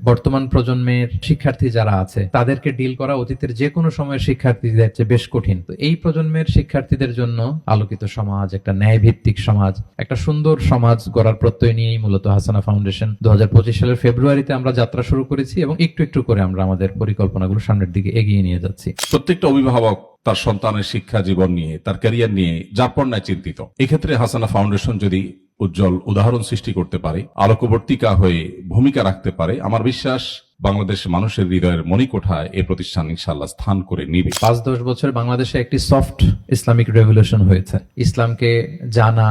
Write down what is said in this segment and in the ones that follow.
বর্তমান প্রজন্মের শিক্ষার্থী যারা আছে তাদেরকে ডিল করা অতীতের যে কোনো সময়ের শিক্ষার্থীদের চেয়ে বেশ কঠিন। তো এই প্রজন্মের শিক্ষার্থীদের জন্য আলোকিত সমাজ, একটা ন্যায় ভিত্তিক সমাজ, একটা সুন্দর সমাজ গড়ার প্রত্যয় নিয়েই মূলত হাসানা ফাউন্ডেশন 2025 সালের ফেব্রুয়ারিতে আমরা যাত্রা শুরু করেছি এবং একটু একটু করে আমরা আমাদের পরিকল্পনাগুলো সামনের দিকে এগিয়ে নিয়ে যাচ্ছি। প্রত্যেকটা অভিভাবক তার সন্তানের শিক্ষা জীবন নিয়ে, তার ক্যারিয়ার নিয়ে যারপরনায় চিন্তিত। এক্ষেত্রে হাসানা ফাউন্ডেশন যদি উজ্জ্বল উদাহরণ সৃষ্টি করতে পারে, আলোকবর্তিকা হয়ে ভূমিকা রাখতে পারে, আমার বিশ্বাস বাংলাদেশ মানুষের হৃদয়ের মণিকোঠায় এই প্রতিষ্ঠান ইনশাআল্লাহ স্থান করে নিবে। 5-10 বছর বাংলাদেশে একটি সফট ইসলামিক রেভলিউশন হয়েছে। ইসলামকে জানা,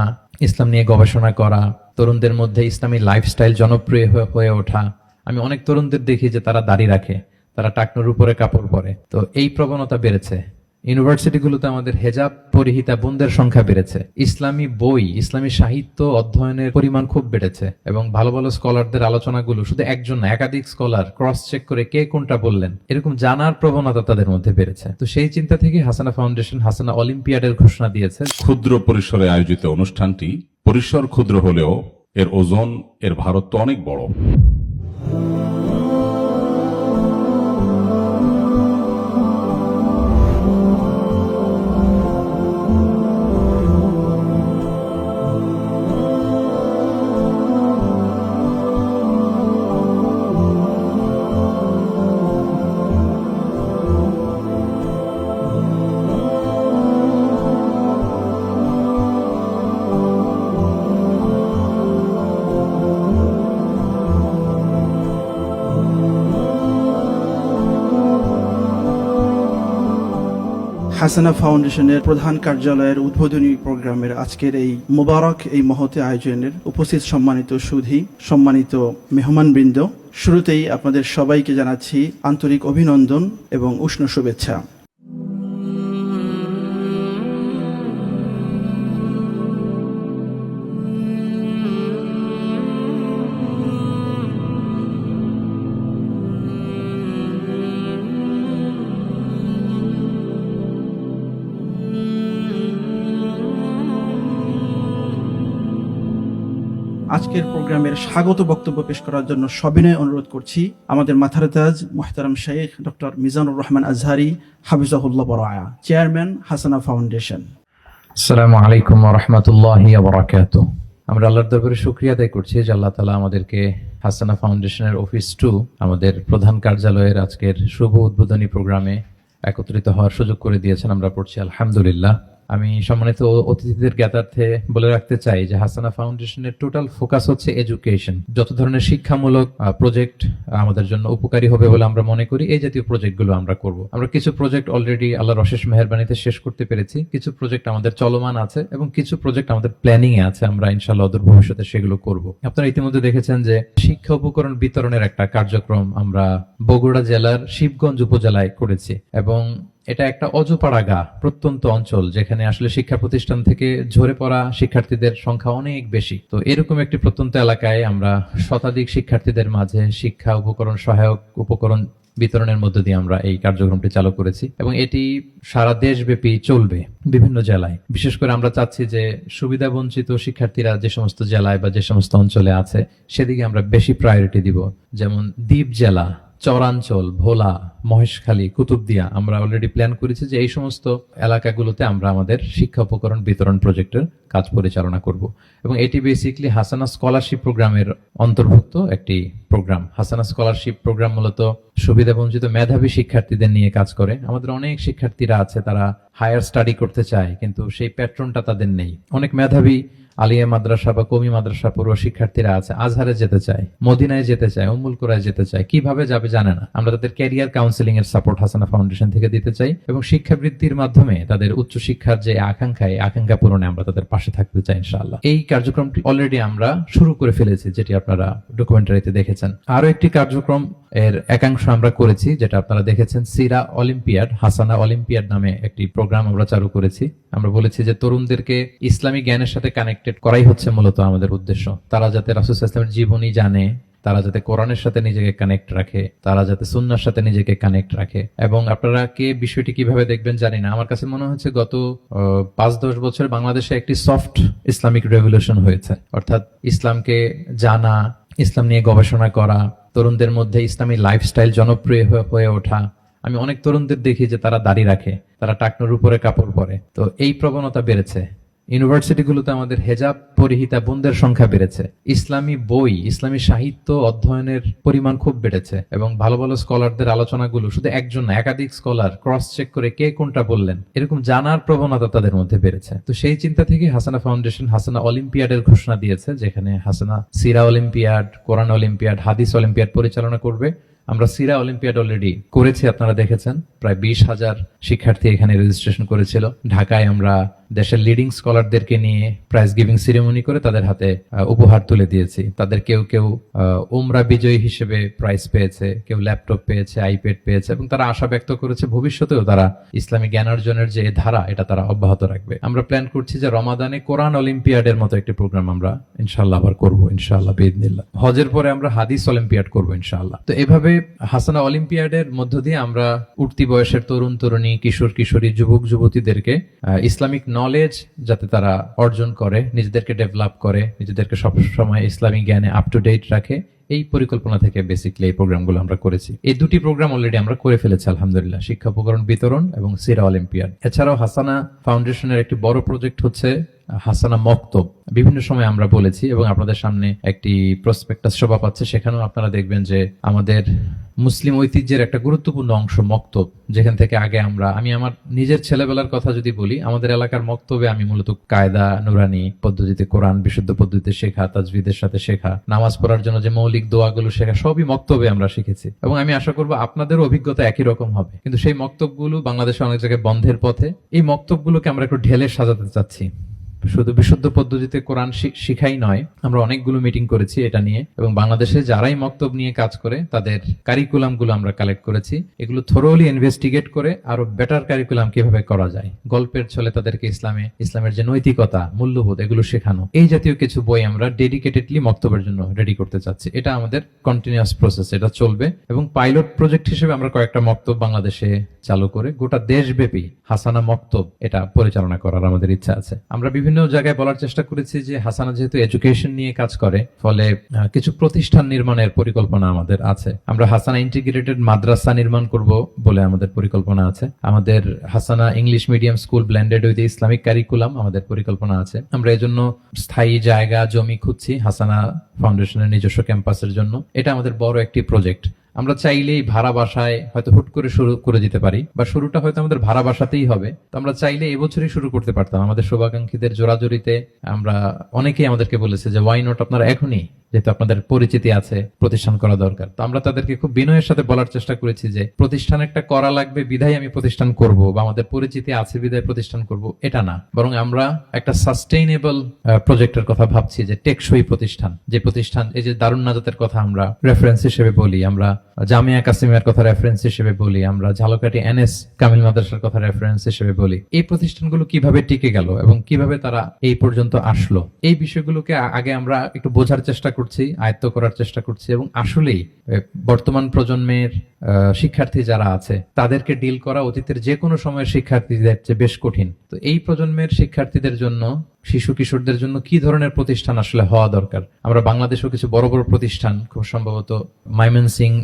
ইসলাম নিয়ে গবেষণা করা, তরুণদের মধ্যে ইসলামী লাইফস্টাইল জনপ্রিয় হয়ে ওঠা। আমি অনেক তরুণদের দেখি যে তারা দাড়ি রাখে, তারা টাকনুর উপরে কাপড় পরে। তো এই প্রবণতা বেড়েছে। ইউনিভার্সিটিগুলোতে আমাদের হেজাব পরিহিতা বোনদের সংখ্যা বেড়েছে। ইসলামী বই, ইসলামী সাহিত্য অধ্যয়নের পরিমাণ খুব বেড়েছে এবং ভালো ভালো স্কলারদের আলোচনাগুলো শুধু একজন না, একাধিক স্কলার ক্রস চেক করে কে কোনটা বললেন, এরকম জানার প্রবণতা তাদের মধ্যে বেড়েছে। তো সেই চিন্তা থেকে হাসানা ফাউন্ডেশন হাসানা অলিম্পিয়াডের ঘোষণা দিয়েছে। ক্ষুদ্র পরিসরে আয়োজিত অনুষ্ঠানটি পরিসর ক্ষুদ্র হলেও এর ওজন, এর ভারত্ব অনেক বড়। হাসানা ফাউন্ডেশনের প্রধান কার্যালয়ের উদ্বোধনী প্রোগ্রামের আজকের এই মোবারক এই মহতে আয়োজনের উপস্থিত সম্মানিত সুধী, সম্মানিত মেহমানবৃন্দ, শুরুতেই আপনাদের সবাইকে জানাচ্ছি আন্তরিক অভিনন্দন এবং উষ্ণ শুভেচ্ছা। আজকের প্রোগ্রামের স্বাগত বক্তব্য পেশ করার জন্য সবিনয় অনুরোধ করছি আমাদের মাথার তাজ মুহতারাম Sheikh doctor Mizanur Rahman Azhari হাফিজাহুল্লাহ বরায়া, chairman হাসানা ফাউন্ডেশন। আসসালামু আলাইকুম ওয়া রাহমাতুল্লাহি ওয়া বারাকাতুহু। আমরা আল্লাহর দরবারে শুকরিয়া আদায় করছি যে আল্লাহ তাআলা আমাদেরকে হাসানা ফাউন্ডেশনের অফিস 2 আমাদের প্রধান কার্যালয়ের আজকের শুভ উদ্বোধনী প্রোগ্রামে একত্রিত হওয়ার সুযোগ করে দিয়েছেন। আমরা পড়ছি আলহামদুলিল্লাহ। আমি সম্মানিত অতিথিদের জ্ঞাতার্থে বলে রাখতে চাই যে হাসানা ফাউন্ডেশনের টোটাল ফোকাস হচ্ছে এডুকেশন। যত ধরনের শিক্ষামূলক প্রজেক্ট আমাদের জন্য উপকারী হবে বলে আমরা মনে করি, এই জাতীয় প্রজেক্টগুলো আমরা করব। আমরা কিছু প্রজেক্ট অলরেডি আল্লাহর অশেষ মেহেরবানিতে শেষ করতে পেরেছি, কিছু প্রজেক্ট আমাদের চলমান আছে এবং কিছু প্রজেক্ট আমাদের প্ল্যানিং এ আছে। আমরা ইনশাআল্লাহ অদূর ভবিষ্যতে সেগুলো করব। আপনারা ইতিমধ্যে দেখেছেন যে শিক্ষা উপকরণ বিতরণের একটা কার্যক্রম আমরা বগুড়া জেলার শিবগঞ্জ উপজেলায় করেছি এবং এটা একটা অজপাড়াগা প্রত্যন্ত অঞ্চল, যেখানে আসলে শিক্ষা প্রতিষ্ঠান থেকে ঝরে পড়া শিক্ষার্থীদের সংখ্যা অনেক বেশি। তো এরকম একটি প্রত্যন্ত এলাকায় আমরা শতাধিক শিক্ষার্থীদের মাঝে শিক্ষা উপকরণ, সহায়ক উপকরণ বিতরণের মধ্য দিয়ে আমরা এই কার্যক্রমটি চালু করেছি এবং এটি সারা দেশব্যাপী চলবে বিভিন্ন জেলায়। বিশেষ করে আমরা চাচ্ছি যে সুবিধা বঞ্চিত শিক্ষার্থীরা যে সমস্ত জেলায় বা যে সমস্ত অঞ্চলে আছে সেদিকে আমরা বেশি প্রায়োরিটি দিব। যেমন দ্বীপ জেলা, চরাঞ্চল, ভোলা, মহেশখালী, কুতুবদিয়া, আমরা অলরেডি প্ল্যান করেছি যে এই সমস্ত এলাকাগুলোতে আমরা আমাদের শিক্ষা উপকরণ বিতরণ প্রজেক্টের কাজ পরিচালনা করব এবং এটি বেসিক্যালি হাসানা স্কলারশিপ প্রোগ্রামের অন্তর্ভুক্ত একটি প্রোগ্রাম। হাসানা স্কলারশিপ প্রোগ্রাম মূলত সুবিধাবঞ্চিত মেধাবী শিক্ষার্থীদের নিয়ে কাজ করে। আমাদের অনেক শিক্ষার্থীরা আছে তারা হায়ার স্টাডি করতে চায় কিন্তু সেই প্যাট্রনটা তাদের নেই। অনেক মেধাবী আলিয়া মাদ্রাসা বা কমি মাদ্রাসা পড়ুয়া শিক্ষার্থীরা আছে, আজহারে যেতে চায়, মদিনায় যেতে চায়, উম্মুল কুরায় যেতে চায়, কিভাবে যাবে জানে না। আমরা তাদের ক্যারিয়ার কাউন্সিলিং এর সাপোর্ট হাসানা ফাউন্ডেশন থেকে দিতে চাই এবং শিক্ষাবৃত্তির মাধ্যমে তাদের উচ্চ শিক্ষার যে আকাঙ্ক্ষা পূরণে আমরা তাদের পাশে থাকতে চাই ইনশাআল্লাহ। এই কার্যক্রমটি অলরেডি আমরা শুরু করে ফেলেছি, যেটি আপনারা ডকুমেন্টারিতে দেখেছেন। আরো একটি কার্যক্রম এর একাংশ আমরা করেছি যেটা আপনারা দেখেছেন, সিরা অলিম্পিয়াড, হাসানা অলিম্পিয়াড নামে একটি প্রোগ্রাম আমরা চালু করেছি। আমরা বলেছি যে তরুণদেরকে ইসলামী জ্ঞানের সাথে কানেক্টেড করাই হচ্ছে মূলত আমাদের উদ্দেশ্য। তারা যাতে রাসূল সাল্লাল্লাহু আলাইহি ওয়াসাল্লামের জীবনী জানে, তারা যাতে কোরআনের সাথে নিজেকে কানেক্ট রাখে, তারা যাতে সুন্নাহর সাথে নিজেকে কানেক্ট রাখে। এবং আপনারা কে বিষয়টি কিভাবে দেখবেন জানি না, আমার কাছে মনে হচ্ছে গত 5-10 বছর বাংলাদেশে একটি সফট ইসলামিক রেভলিউশন হয়েছে। অর্থাৎ ইসলামকে জানা, ইসলাম নিয়ে গবেষণা করা, তরুণদের মধ্যে ইসলামী লাইফস্টাইল জনপ্রিয় হয়ে ওঠা। আমি অনেক তরুণদের দেখি যে তারা দাড়ি রাখে, তারা টাকনুর উপরে কাপড় পরে। তো এই প্রবণতা বেড়েছে। ইউনিভার্সিটিগুলোতে আমাদের হেজাব পরিহিতা বোনদের সংখ্যা বেড়েছে। ইসলামী বই, ইসলামী সাহিত্য অধ্যয়নের পরিমাণ খুব বেড়েছে এবং ভালো ভালো স্কলারদের আলোচনাগুলো শুধু একজন না, একাধিক স্কলার ক্রস চেক করে কে কোনটা বললেন, এরকম জানার প্রবণতা তাদের মধ্যে বেড়েছে। তো সেই চিন্তা থেকে হাসানা ফাউন্ডেশন হাসানা অলিম্পিয়াডের ঘোষণা দিয়েছে, যেখানে হাসানা সিরা অলিম্পিয়াড, কোরআন অলিম্পিয়াড, হাদিস অলিম্পিয়াড পরিচালনা করবে। আমরা সিরা অলিম্পিয়াড অলরেডি করেছি, আপনারা দেখেছেন। প্রায় 20,000 শিক্ষার্থী এখানে রেজিস্ট্রেশন করেছিল। ঢাকায় আমরা দেশের লিডিং স্কলারদেরকে নিয়ে প্রাইজ গিভিং সেরেমনি করে তাদের হাতে উপহার তুলে দিয়েছি। তাদের কেউ কেউ উমরা বিজয়ী হিসেবে প্রাইজ পেয়েছে, কেউ ল্যাপটপ পেয়েছে, আইপ্যাড পেয়েছে, এবং তারা আশা ব্যক্ত করেছে ভবিষ্যতেও তারা ইসলামী জ্ঞানার্জনের যে ধারা, এটা তারা অব্যাহত রাখবে। আমরা প্ল্যান করছি যে রমাদানে কোরআন অলিম্পিয়াডের মতো একটি প্রোগ্রাম আমরা ইনশাআল্লাহ আবার করবো, ইনশাআল্লাহ বিইذনিল্লাহ। হজের পরে আমরা হাদিস অলিম্পিয়াড করবো ইনশাআল্লাহ। তো এভাবে হাসানা অলিম্পিয়াডের মধ্য দিয়ে আমরা উঠতি বয়সের তরুণ তরুণী, কিশোর কিশোরী, যুবক যুবতীদেরকে ইসলামিক নলেজ যাতে তারা অর্জন করে, নিজেদেরকে ডেভেলপ করে, নিজেদেরকে সবসময় ইসলামিক জ্ঞানে আপ টু ডেট রাখে, এই পরিকল্পনা থেকে বেসিক্যালি এই প্রোগ্রামগুলো আমরা করেছি। এই দুটি প্রোগ্রাম অলরেডি আমরা করে ফেলেছি আলহামদুলিল্লাহ, শিক্ষা উপকরণ বিতরণ এবং সিরা অলিম্পিয়াড। এছাড়াও হাসানা ফাউন্ডেশনের একটি বড় প্রজেক্ট হচ্ছে হাসানা মক্তব। বিভিন্ন সময় আমরা বলেছি এবং আপনাদের সামনে একটি প্রসপেক্টাস শোভা পাচ্ছে, সেখানেও আপনারা দেখবেন যে আমাদের মুসলিম ঐতিহ্যের একটা গুরুত্বপূর্ণ অংশ মক্তব, যেখান থেকে আগে আমি আমার নিজের ছেলেবেলার কথা যদি বলি, আমাদের এলাকার মক্তবে আমি মূলত কায়দা নুরানি পদ্ধতিতে কোরআন বিশুদ্ধ পদ্ধতিতে শেখা, তাজবিদের সাথে শেখা, নামাজ পড়ার জন্য যে মৌলিক দোয়াগুলো শেখা, সবই মক্তবে আমরা শিখেছি। এবং আমি আশা করবো আপনাদের অভিজ্ঞতা একই রকম হবে। কিন্তু সেই মক্তবগুলো বাংলাদেশে অনেক জায়গায় বন্ধের পথে। এই মক্তবগুলোকে আমরা একটু ঢেলে সাজাতে চাচ্ছি। শুধু বিশুদ্ধ পদ্ধতিতে কোরআন শিখাই নয়, আমরা অনেকগুলো মিটিং করেছি এটা নিয়ে, এবং বাংলাদেশে যারাই মক্তব নিয়ে কাজ করে তাদের কারিকুলাম গুলো আমরা কালেক্ট করেছি। এগুলো থরোলি ইনভেস্টিগেট করে আরো বেটার কারিকুলাম কিভাবে করা যায়, গল্পের ছলে তাদেরকে ইসলামের যে নৈতিকতা, মূল্যবোধ, এগুলো শেখানো, এই জাতীয় কিছু বই আমরা ডেডিকেটেডলি মক্তবের জন্য রেডি করতে চাচ্ছি। এটা আমাদের কন্টিনিউয়াস প্রসেস, এটা চলবে। এবং পাইলট প্রজেক্ট হিসেবে আমরা কয়েকটা মক্তব বাংলাদেশে চালু করে গোটা দেশব্যাপী হাসানা মক্তব এটা পরিচালনা করার আমাদের ইচ্ছা আছে। আমরা বিভিন্ন জায়গায় বলার চেষ্টা করেছি যে হাসানা যেহেতু এডুকেশন নিয়ে কাজ করে, ফলে কিছু প্রতিষ্ঠান নির্মাণের পরিকল্পনা আমাদের আছে। আমরা হাসানা ইন্টিগ্রেটেড মাদ্রাসা নির্মাণ করব বলে আমাদের পরিকল্পনা আছে। আমাদের হাসানা English medium school blended with Islamic curriculum আমাদের পরিকল্পনা আছে। আমরা এজন্য স্থায়ী জায়গা জমি খুঁজছি হাসানা ফাউন্ডেশনের নিজস্ব ক্যাম্পাসের জন্য। এটা আমাদের বড় একটি প্রজেক্ট। আমরা চাইলেই ভাড়া বাসায় হয়তো হুট করে শুরু করে দিতে পারি, বা শুরুটা হয়তো আমাদের ভাড়া বাসাতেই হবে। তো আমরা চাইলে এবছরই শুরু করতে পারতাম। আমাদের শুভাকাঙ্ক্ষীদের জোরাজোরিতে আমরা অনেকেই আমাদেরকে বলেছে যে ওয়াই নট, আপনারা এখনই, যেহেতু আপনাদের পরিচিতি আছে, প্রতিষ্ঠান করা দরকার। তো আমরা তাদেরকে খুব বিনয়ের সাথে বলার চেষ্টা করেছি যে প্রতিষ্ঠান একটা করা লাগবে বিধায় আমি প্রতিষ্ঠান করব, বা আমাদের পরিচিতি আছে বিধায় প্রতিষ্ঠান করব, এটা না। বরং আমরা একটা সাস্টেইনেবল প্রজেক্টের কথা ভাবছি, যে টেকসই প্রতিষ্ঠান, যে প্রতিষ্ঠান, এই যে দারুন নাজাতের কথা আমরা রেফারেন্স হিসেবে বলি, আমরা জামিয়া কাসিমিয়ার কথা রেফারেন্স হিসেবে বলি, আমরা ঝালকাঠি এনএস কামিল মাদ্রাসার কথা রেফারেন্স হিসেবে বলি। এই প্রতিষ্ঠানগুলো কিভাবে টিকে গেল এবং কিভাবে তারা এই পর্যন্ত আসলো, এই বিষয়গুলোকে আগে আমরা একটু বোঝার চেষ্টা করছি, আয়ত্ত করার চেষ্টা করছি। এবং আসলেই বর্তমান প্রজন্মের শিক্ষার্থী যারা আছে তাদেরকে ডিল করা অতীতের যে কোনো সময়ের শিক্ষার্থীদের চেয়ে বেশ কঠিন। তো এই প্রজন্মের শিক্ষার্থীদের জন্য, শিশু কিশোরদের জন্য কি ধরনের প্রতিষ্ঠান আসলে হওয়া দরকার। আমরা বাংলাদেশেও কিছু বড় বড় প্রতিষ্ঠান, খুব সম্ভবত ময়মনসিংহ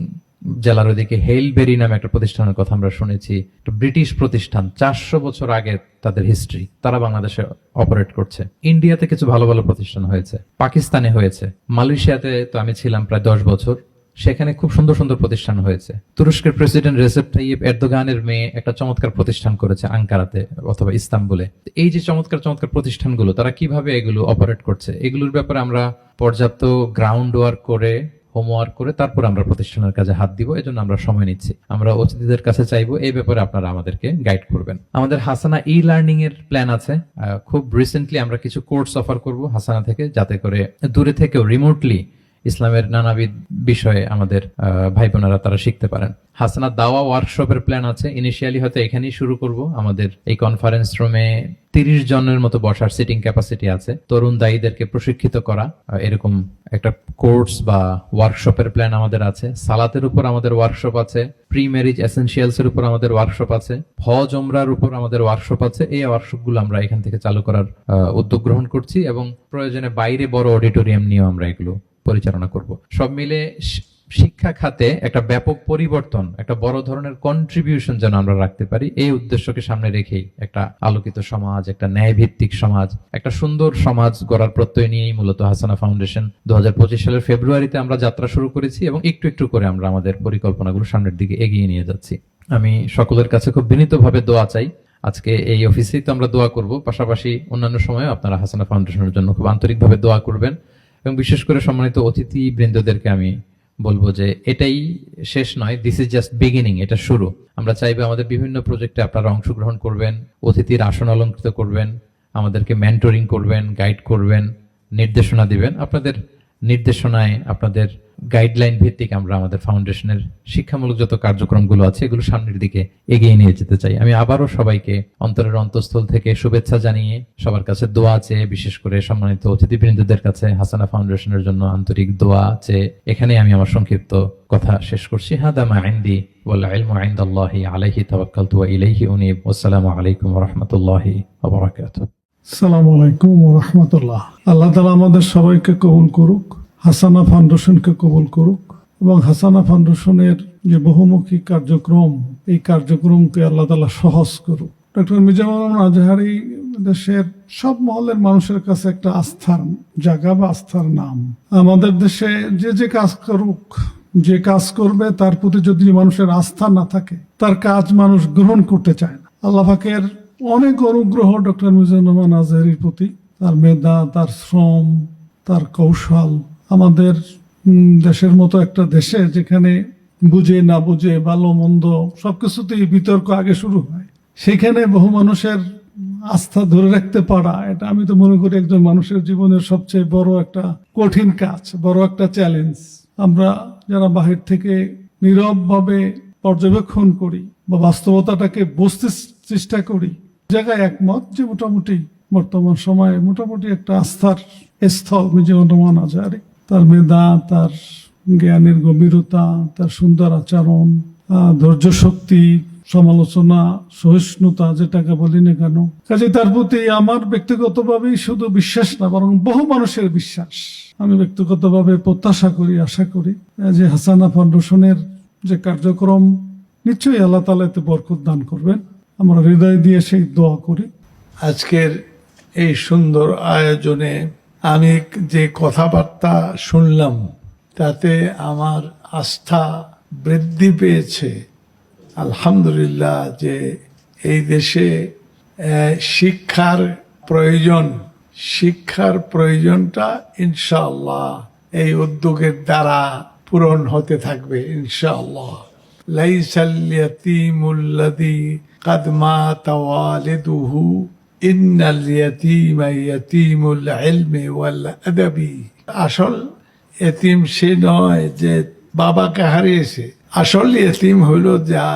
জেলার ওদিকে হেইলবেরি নামে একটা প্রতিষ্ঠানের কথা আমরা শুনেছি, ব্রিটিশ প্রতিষ্ঠান, 400 বছর আগে তাদের হিস্ট্রি, তারা বাংলাদেশে অপারেট করছে। ইন্ডিয়াতে কিছু ভালো ভালো প্রতিষ্ঠান হয়েছে, পাকিস্তানে হয়েছে, মালয়েশিয়াতে তো আমি ছিলাম প্রায় 10 বছর, সেখানে খুব সুন্দর সুন্দর প্রতিষ্ঠান হয়েছে। তুরস্কের প্রেসিডেন্ট রেসেপ তাইয়িপ এরদোগানের মেয়ে একটা চমৎকার প্রতিষ্ঠান করেছে আঙ্কারাতে অথবা ইস্তাম্বুলে। এই যে চমৎকার চমৎকার প্রতিষ্ঠানগুলো, তারা কিভাবে এগুলো অপারেট করছে, এগুলোর ব্যাপারে আমরা পর্যাপ্ত গ্রাউন্ড ওয়ার্ক করে, হোমওয়ার্ক করে তারপর আমরা প্রতিষ্ঠানের কাজে হাত দিব। এজন্য আমরা সময় নিচ্ছি। আমরা অতিথিদের কাছে চাইবো এই ব্যাপারে আপনারা আমাদেরকে গাইড করবেন। আমাদের হাসানা ই লার্নিং এর প্ল্যান আছে। খুব রিসেন্টলি আমরা কিছু কোর্স অফার করব হাসানা থেকে, যাতে করে দূরে থেকেও রিমোটলি ইসলামের নানাবিধ বিষয়ে আমাদের ভাই বোনেরা তারা শিখতে পারেন। হাসানা দাওয়া ওয়ার্কশপের প্ল্যান আছে। ইনিশিয়ালি হয়তো এখানেই শুরু করব। আমাদের এই কনফারেন্স রুমে 30 জনের মতো বসার সিটিং ক্যাপাসিটি আছে। তরুণ দায়ীদেরকে প্রশিক্ষিত করা, এরকম একটা কোর্স বা ওয়ার্কশপের প্ল্যান আমাদের আছে। সালাতের উপর আমাদের ওয়ার্কশপ আছে, প্রি ম্যারেজ এসেনশিয়ালস এর উপর আমাদের ওয়ার্কশপ আছে, হজ ওমরার উপর আমাদের ওয়ার্কশপ আছে। এই ওয়ার্কশপগুলো আমরা এখান থেকে চালু করার উদ্যোগ গ্রহণ করছি, এবং প্রয়োজনে বাইরে বড় অডিটোরিয়াম নিয়েও আমরা এগুলো পরিচালনা করব। সব মিলে শিক্ষা খাতে একটা ব্যাপক পরিবর্তন, একটা বড় ধরনের কন্ট্রিবিউশন যেন আমরা রাখতে পারি, এই উদ্দেশ্যকে সামনে রেখেই একটা আলোকিত সমাজ, একটা ন্যায়ভিত্তিক সমাজ, একটা সুন্দর সমাজ গড়ার প্রত্যয় নিয়েই মূলত হাসানা ফাউন্ডেশন 2025 সালের ফেব্রুয়ারিতে আমরা যাত্রা শুরু করেছি এবং একটু একটু করে আমরা আমাদের পরিকল্পনাগুলো সামনের দিকে এগিয়ে নিয়ে যাচ্ছি। আমি সকলের কাছে খুব বিনীতভাবে দোয়া চাই। আজকে এই অফিসেই তো আমরা দোয়া করব, পাশাপাশি অন্যান্য সময়ে আপনারা হাসানা ফাউন্ডেশনের জন্য খুব আন্তরিকভাবে দোয়া করবেন। এবং বিশেষ করে সম্মানিত অতিথি বৃন্দদেরকে আমি বলবো যে এটাই শেষ নয়, দিস ইজ জাস্ট বিগিনিং, এটা শুরু। আমরা চাইবো আমাদের বিভিন্ন প্রজেক্টে আপনারা অংশগ্রহণ করবেন, অতিথির আসন অলঙ্কৃত করবেন, আমাদেরকে মেন্টরিং করবেন, গাইড করবেন, নির্দেশনা দিবেন। আপনাদের নির্দেশনায়, আপনাদের গাইডলাইন ভিত্তিক আমরা আমাদের ফাউন্ডেশনের শিক্ষামূলক যত কার্যক্রমগুলো আছে এগুলো সামনের দিকে এগিয়ে নিয়ে যেতে চাই। আমি আবারও সবাইকে অন্তরের অন্তঃস্থল থেকে শুভেচ্ছা জানিয়ে, সবার কাছে দোয়া চেয়ে, বিশেষ করে সম্মানিত অতিথিবৃন্দদের কাছে হাসানা ফাউন্ডেশনের জন্য আন্তরিক দোয়া চেয়ে এখানে আমি আমার সংক্ষিপ্ত কথা শেষ করছি। হাদা মা ইনদি ওয়াল ইলমু ইনদাল্লাহি আলাইহি তাওয়াক্কালতু ওয়া ইলাইহি উনীব। ওয়াসসালামু আলাইকুম ওয়া রাহমাতুল্লাহি ওয়া বারাকাতুহু। আসসালামু আলাইকুম ওয়া রাহমাতুল্লাহ। আল্লাহ তাআলা আমাদের সবাইকে কবুল করুক, হাসানা ফাউন্ডেশনকে কবুল করুক এবং হাসানা ফাউন্ডেশনের যে বহুমুখী কার্যক্রম, এই কার্যক্রমকে আল্লাহ তাআলা সহজ করুক। ডক্টর মিজানুর রহমান আজহারী দেশের সব মহলের মানুষের কাছে একটা আস্থার জায়গা বা আস্থার নাম। আমাদের দেশে যে কাজ করুক, যে কাজ করবে তার প্রতি যদি মানুষের আস্থা না থাকে, তার কাজ মানুষ গ্রহণ করতে চায় না। আল্লাহ পাকের অনেক অনুগ্রহ ডক্টর মিজানুর রহমান আজহারীর প্রতি, তার মেধা, তার শ্রম, তার কৌশল। আমাদের দেশের মতো একটা দেশে যেখানে বুঝে না বুঝে, ভালো মন্দ সবকিছুতেই বিতর্ক আগে শুরু হয়, সেখানে বহু মানুষের আস্থা ধরে রাখতে পারা, এটা আমি তো মনে করি একজন মানুষের জীবনের সবচেয়ে বড় একটা কঠিন কাজ, বড় একটা চ্যালেঞ্জ। আমরা যারা বাহির থেকে নীরবভাবে পর্যবেক্ষণ করি বা বাস্তবতাটাকে বুঝতে চেষ্টা করি, জায়গায় একমত যে মোটামুটি বর্তমান সময়ে মোটামুটি একটা আস্থার স্থল মিজানুর রহমান আজহারী। তার মেধা, তার জ্ঞানের গভীরতা, তার সুন্দর আচরণ, ধৈর্য শক্তি, সমালোচনা, সহিষ্ণুতা, যেটাকে বলি না কেন। কাজে তার প্রতি আমার ব্যক্তিগতভাবেই শুধু বিশ্বাস না, বরং বহু মানুষের বিশ্বাস। আমি ব্যক্তিগতভাবে প্রত্যাশা করি, আশা করি যে হাসানা ফাউন্ডেশনের যে কার্যক্রম, নিশ্চয়ই আল্লাহ তাআলা এতে বরকত দান করবেন। আমরা হৃদয় দিয়ে সেই দোয়া করি। আজকের এই সুন্দর আয়োজনে আমি যে কথাবার্তা শুনলাম তাতে আমার আস্থা বৃদ্ধি পেয়েছে। আলহামদুলিল্লাহ যে এই দেশে শিক্ষার প্রয়োজনটা ইনশাআল্লাহ এই উদ্যোগের দ্বারা পূরণ হতে থাকবে ইনশাআল্লাহ। লাইসাল ইয়াতীমুল্লাযী কাদ মাতা ওয়ালিদুহু ইন্নাল ইয়াতীমা ইয়াতীমুল ইলমি ওয়াল আদাবি। আসল এতিম সে নয় যে বাবাকে হারিয়েছে, আসল এতিম হইল যা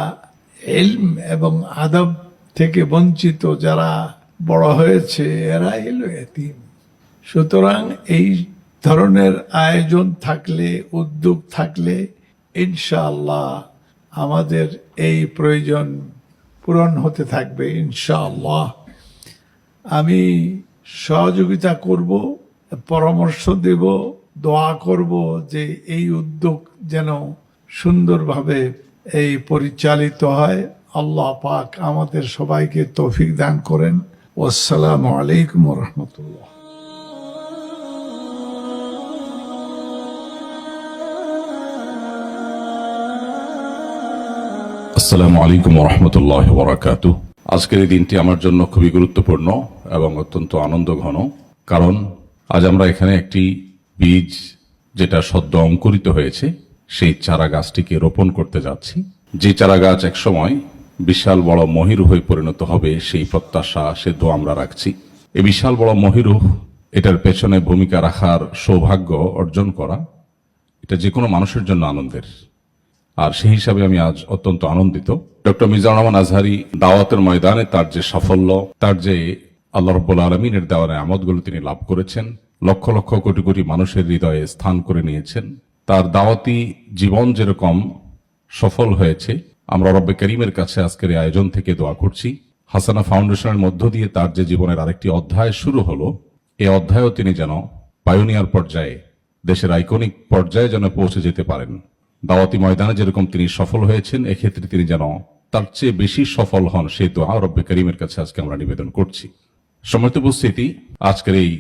ইলম এবং আদব থেকে বঞ্চিত, যারা বড় হয়েছে এরাই হলো এতিম। সুতরাং এই ধরনের আয়োজন থাকলে, উদ্যোগ থাকলে ইনশাআল্লাহ আমাদের এই প্রয়োজন পূরণ হতে থাকবে ইনশাআল্লাহ। আমি সহযোগিতা করব, পরামর্শ দেব, দোয়া করব যে এই উদ্যোগ যেন সুন্দরভাবে এই পরিচালিত হয়। আল্লাহ পাক আমাদের সবাইকে তৌফিক দান করেন। আসসালামু আলাইকুম ওয়া রাহমাতুল্লাহ। আসসালামু আলাইকুম ওয়া রাহমাতুল্লাহি ওয়া বারাকাতুহু। আজকের এই দিনটি আমার জন্য খুবই গুরুত্বপূর্ণ এবং অত্যন্ত আনন্দ ঘন, কারণ আজ আমরা এখানে একটি বীজ যেটা সদ্য অঙ্কুরিত হয়েছে সেই চারা গাছটিকে রোপণ করতে যাচ্ছি। যে চারা গাছ একসময় বিশাল বড় মহিরু হয়ে পরিণত হবে সেই প্রত্যাশা, সে দোয়া আমরা রাখছি। এই বিশাল বড় মহিরু, এটার পেছনে ভূমিকা রাখার সৌভাগ্য অর্জন করা, এটা যে কোনো মানুষের জন্য আনন্দের। আর সেই হিসাবে আমি আজ অত্যন্ত আনন্দিত। ডক্টর মিজানুর রহমান আজহারী দাওয়াতের ময়দানে তার যে সাফল্য, তার যে আল্লাহ রাব্বুল আলামিনের দেওয়া নিয়ামতগুলো তিনি লাভ করেছেন, লক্ষ লক্ষ কোটি কোটি মানুষের হৃদয়ে স্থান করে নিয়েছেন, তার দাওয়াতি জীবন যেরকম সফল হয়েছে, আমরা রব্বে করিমের কাছে আজকের এই আয়োজন থেকে দোয়া করছি হাসানা ফাউন্ডেশনের মধ্য দিয়ে তার যে জীবনের আরেকটি অধ্যায় শুরু হলো, এই অধ্যায়ও তিনি যেন পায়োনিয়ার পর্যায়ে, দেশের আইকনিক পর্যায়ে যেন পৌঁছে যেতে পারেন। দাওয়াতি ময়দানে যেরকম তিনি সফল হয়েছেন, এক্ষেত্রে তিনি যেন তার চেয়ে বেশি সফল হন, সেই দোয়া রব্বে করিমের কাছে আজকে আমরা নিবেদন করছি। সম্মানিত উপস্থিতি, আজকের এই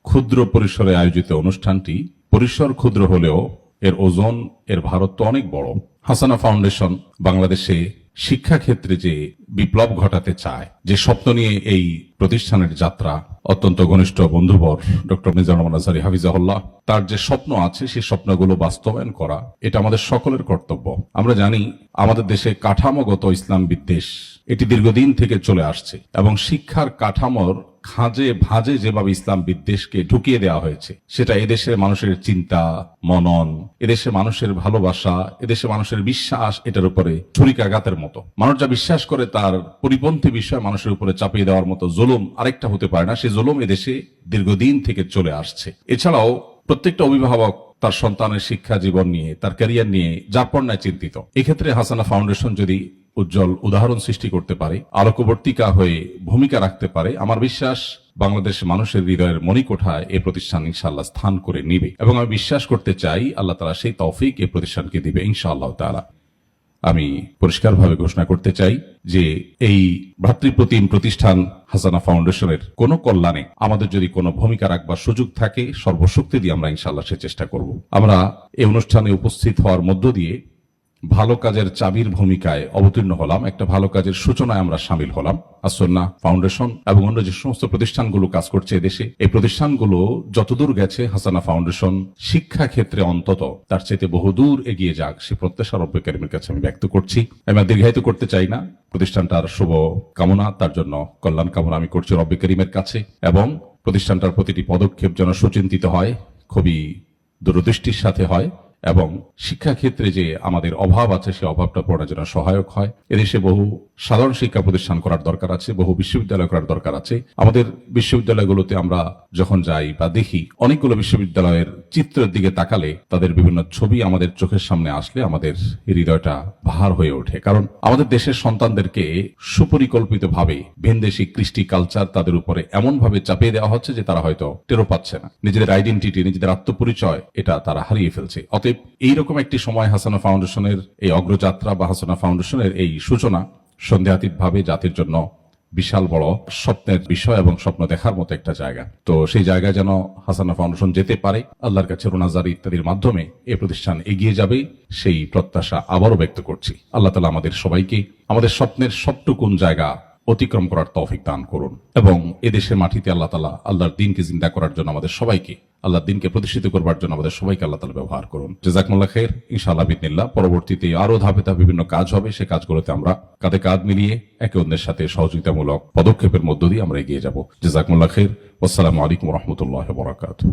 ক্ষুদ্র পরিসরে আয়োজিত অনুষ্ঠানটি পরিসর ক্ষুদ্র হলেও এর ওজন, এর ভারত তো অনেক বড়। হাসানা ফাউন্ডেশন বাংলাদেশে শিক্ষা ক্ষেত্রে যে বিপ্লব ঘটাতে চায়, যে স্বপ্ন নিয়ে এই প্রতিষ্ঠানের যাত্রা, অত্যন্ত ঘনিষ্ঠ বন্ধুবর ডক্টর মিজানুর রহমান আজহারী হাফিজাহুল্লাহ, তার যে স্বপ্ন আছে সেই স্বপ্নগুলো বাস্তবায়ন করা, এটা আমাদের সকলের কর্তব্য। আমরা জানি আমাদের দেশে কাঠামোগত ইসলাম বিদ্বেষ এটি দীর্ঘদিন থেকে চলে আসছে এবং শিক্ষার কাঠামোর খাঁজে ভাঁজে যেভাবে ইসলাম বিদ্বেষকে ঢুকিয়ে দেওয়া হয়েছে, সেটা এদেশের মানুষের চিন্তা, মনন, এদেশের মানুষের ভালোবাসা, এদেশের মানুষের বিশ্বাস, এটার উপরে ছুরিকাঘাতের মতো। মানুষ যা বিশ্বাস করে তার পরিপন্থী বিষয় মানুষের উপরে চাপিয়ে দেওয়ার মতো জুলুম আরেকটা হতে পারে না। সেই জুলুম এদেশে দীর্ঘদিন থেকে চলে আসছে। এছাড়াও প্রত্যেকটা অভিভাবক তার সন্তানের শিক্ষা জীবন নিয়ে, তার ক্যারিয়ার নিয়ে যারপরনায় চিন্তিত। এক্ষেত্রে হাসানা ফাউন্ডেশন যদি উজ্জ্বল উদাহরণ সৃষ্টি করতে পারে, আলোকবর্তিকা হয়ে ভূমিকা রাখতে পারে, আমার বিশ্বাস বাংলাদেশের মানুষের হৃদয়ের মণিকোঠায় এই প্রতিষ্ঠান ইনশাআল্লাহ স্থান করে নিবে এবং আমি বিশ্বাস করতে চাই আল্লাহ তাআলা সেই তৌফিক এই প্রতিষ্ঠানকে দিবে ইনশাআল্লাহ তাআলা। আমি পরিষ্কারভাবে ঘোষণা করতে চাই যে এই ভ্রাতৃপ্রতিম প্রতিষ্ঠান হাসানা ফাউন্ডেশনের কোনো কল্যাণে আমাদের যদি কোনো ভূমিকা রাখবার সুযোগ থাকে, সর্বশক্তি দিয়ে আমরা ইনশাআল্লাহ সে চেষ্টা করব। আমরা এই অনুষ্ঠানে উপস্থিত হওয়ার মধ্য দিয়ে ভালো কাজের চাবির ভূমিকায় অবতীর্ণ হলাম, একটা ভালো কাজের সূচনায় আমরা সামিল হলাম। আসন্না ফাউন্ডেশন এবং অন্য যে সমস্ত প্রতিষ্ঠানগুলো কাজ করছে এদেশে, এই প্রতিষ্ঠানগুলো যতদূর গেছে হাসানা ফাউন্ডেশন শিক্ষা ক্ষেত্রে অন্তত তার চাইতে বহুদূর এগিয়ে যাক, সে প্রত্যাশা রব্বে কারিমের কাছে আমি ব্যক্ত করছি। আমি আর দীর্ঘায়িত করতে চাই না। প্রতিষ্ঠানটার শুভ কামনা, তার জন্য কল্যাণ কামনা আমি করছি রব্বে কারিমের কাছে, এবং প্রতিষ্ঠানটার প্রতিটি পদক্ষেপ যেন সুচিন্তিত হয়, খুবই দূরদৃষ্টির সাথে হয়, এবং শিক্ষাক্ষেত্রে যে আমাদের অভাব আছে সেই অভাবটা পূরণের জন্য সহায়ক হয়। এদেশে বহু সাধারণ শিক্ষা প্রতিষ্ঠান করার দরকার আছে, বহু বিশ্ববিদ্যালয় করার দরকার আছে। আমাদের বিশ্ববিদ্যালয়গুলোতে আমরা যখন যাই বা দেখি, অনেকগুলো বিশ্ববিদ্যালয়ের চিত্রের দিকে তাকালে তাদের বিভিন্ন ছবি আমাদের চোখের সামনে আসলে আমাদের হৃদয়টা ভার হয়ে ওঠে। কারণ আমাদের দেশের সন্তানদেরকে সুপরিকল্পিতভাবে ভিনদেশী কৃষ্টি কালচার তাদের উপরে এমন ভাবে চাপিয়ে দেওয়া হচ্ছে যে তারা হয়তো টেরও পাচ্ছে না। নিজেদের আইডেন্টিটি, নিজেদের আত্মপরিচয় এটা তারা হারিয়ে ফেলছে। অতএব এইরকম একটি সময় হাসানা ফাউন্ডেশনের এই অগ্রযাত্রা বা হাসানা ফাউন্ডেশনের এই সূচনা সন্দেহাতীতভাবে জাতির জন্য বিশাল বড় স্বপ্নের বিষয় এবং স্বপ্ন দেখার মতো একটা জায়গা। তো সেই জায়গায় যেন হাসানা ফাউন্ডেশন যেতে পারে, আল্লাহর কাছে রোনাজার ইত্যাদির মাধ্যমে এই প্রতিষ্ঠান এগিয়ে যাবে, সেই প্রত্যাশা আবারও ব্যক্ত করছি। আল্লাহ তাআলা আমাদের সবাইকে আমাদের স্বপ্নের সবটুকুন জায়গা অতিক্রম করার তৌফিক দান করুন, এবং এদেশের মাটিতে আল্লাহ তাআলা আল্লাহর দ্বীনকে জিন্দা করার জন্য আমাদের সবাইকে, আল্লাহর দ্বীনকে প্রতিষ্ঠিত করবার জন্য আমাদের সবাইকে আল্লাহ তাআলা ব্যবহার করুন। জাযাকুমুল্লাহ খাইর। ইনশাআল্লাহ বিদিনিল্লাহ পরবর্তীতে আরো ধাপে ধাপে বিভিন্ন কাজ হবে, সেই কাজগুলোতে আমরা কাঁধে কাঁধ মিলিয়ে একে অন্যের সাথে সহযোগিতামূলক পদক্ষেপের মধ্য দিয়ে আমরা এগিয়ে যাব। জাযাকুমুল্লাহ খাইর। আসসালামু আলাইকুম ওয়া রাহমাতুল্লাহি ওয়া বারাকাতুহু।